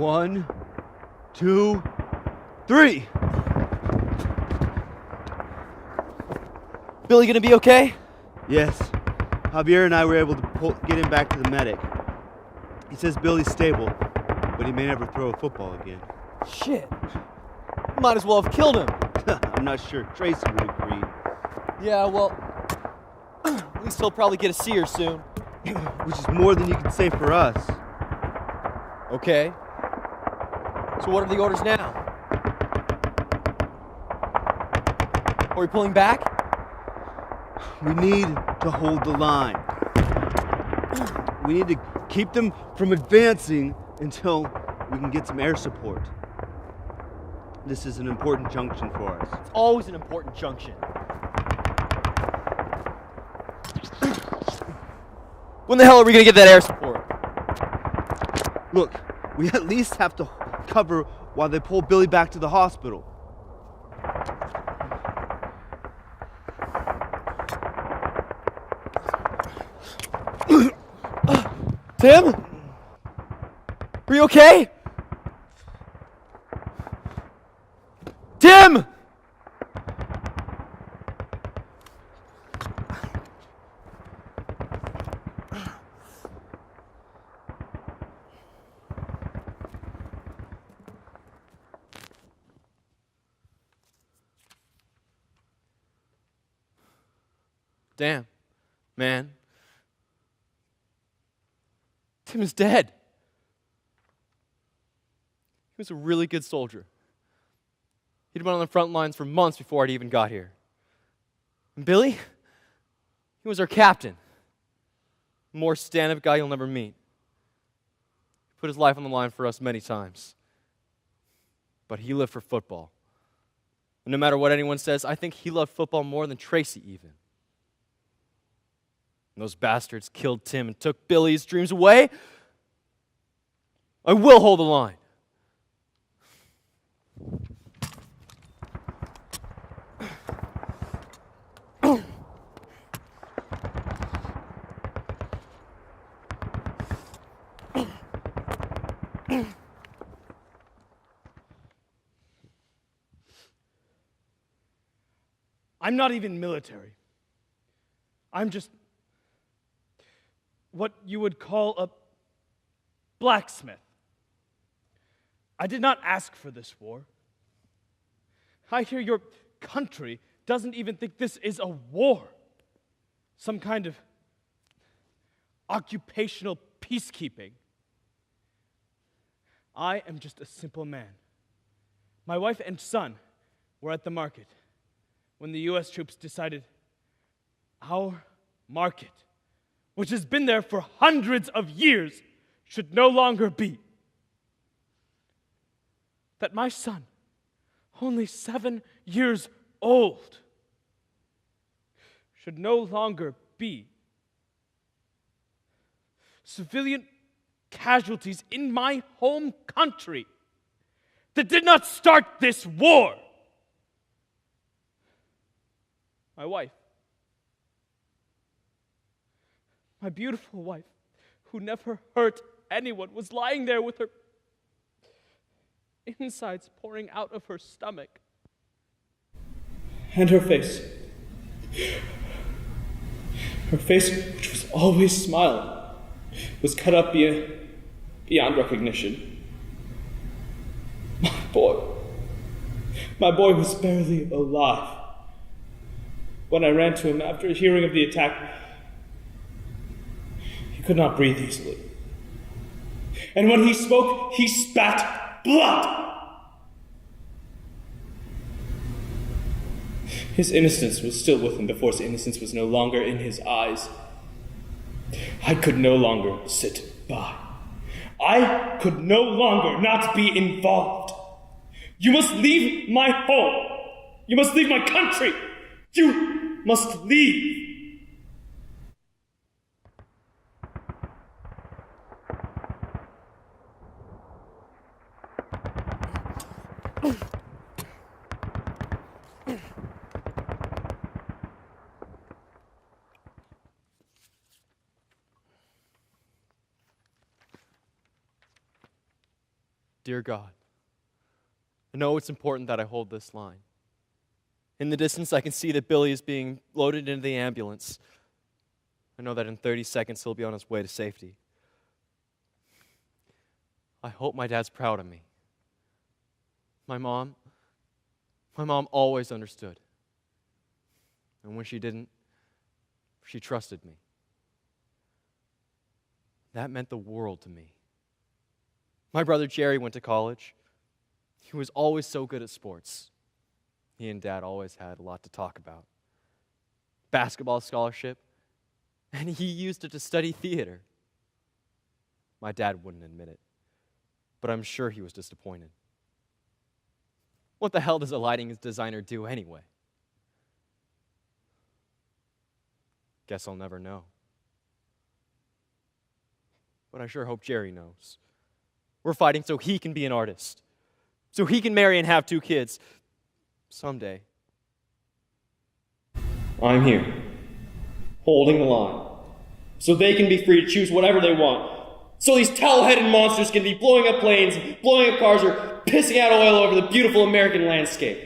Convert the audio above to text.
1, 2, 3. Billy gonna be okay? Yes. Javier and I were able to get him back to the medic. He says Billy's stable, but he may never throw a football again. Shit. Might as well have killed him. I'm not sure Tracy would agree. Yeah, well, at least he'll probably get to see her soon. Which is more than you can say for us. Okay. So what are the orders now? Are we pulling back? We need to hold the line. We need to keep them from advancing until we can get some air support. This is an important junction for us. It's always an important junction. When the hell are we gonna get that air support? Look, we at least have to cover while they pull Billy back to the hospital. Tim? Are you okay? Tim! Damn, man. Tim is dead. He was a really good soldier. He'd been on the front lines for months before I'd even got here. And Billy? He was our captain. More stand-up guy you'll never meet. He put his life on the line for us many times. But he lived for football. And no matter what anyone says, I think he loved football more than Tracy even. And those bastards killed Tim and took Billy's dreams away. I will hold the line. I'm not even military. I'm just what you would call a blacksmith. I did not ask for this war. I hear your country doesn't even think this is a war. Some kind of occupational peacekeeping. I am just a simple man. My wife and son were at the market when the U.S. troops decided our market, which has been there for hundreds of years, should no longer be. That my son, only 7 years old, should no longer be. Civilian casualties in my home country that did not start this war. My wife, my beautiful wife, who never hurt anyone, was lying there with her insides pouring out of her stomach. And her face, which was always smiling, was cut up beyond recognition. My boy was barely alive when I ran to him after hearing of the attack. He could not breathe easily. And when he spoke, he spat blood. His innocence was still with him. The force of innocence was no longer in his eyes. I could no longer sit by. I could no longer not be involved. You must leave my home. You must leave my country. You must leave. Dear God, I know it's important that I hold this line. In the distance, I can see that Billy is being loaded into the ambulance. I know that in 30 seconds, he'll be on his way to safety. I hope my dad's proud of me. My mom always understood. And when she didn't, she trusted me. That meant the world to me. My brother Jerry went to college. He was always so good at sports. He and Dad always had a lot to talk about. Basketball scholarship, and he used it to study theater. My dad wouldn't admit it, but I'm sure he was disappointed. What the hell does a lighting designer do anyway? Guess I'll never know. But I sure hope Jerry knows. We're fighting so he can be an artist, so he can marry and have 2 kids someday. I'm here, holding the line, so they can be free to choose whatever they want. So these towel-headed monsters can be blowing up planes, blowing up cars, or pissing out oil over the beautiful American landscape.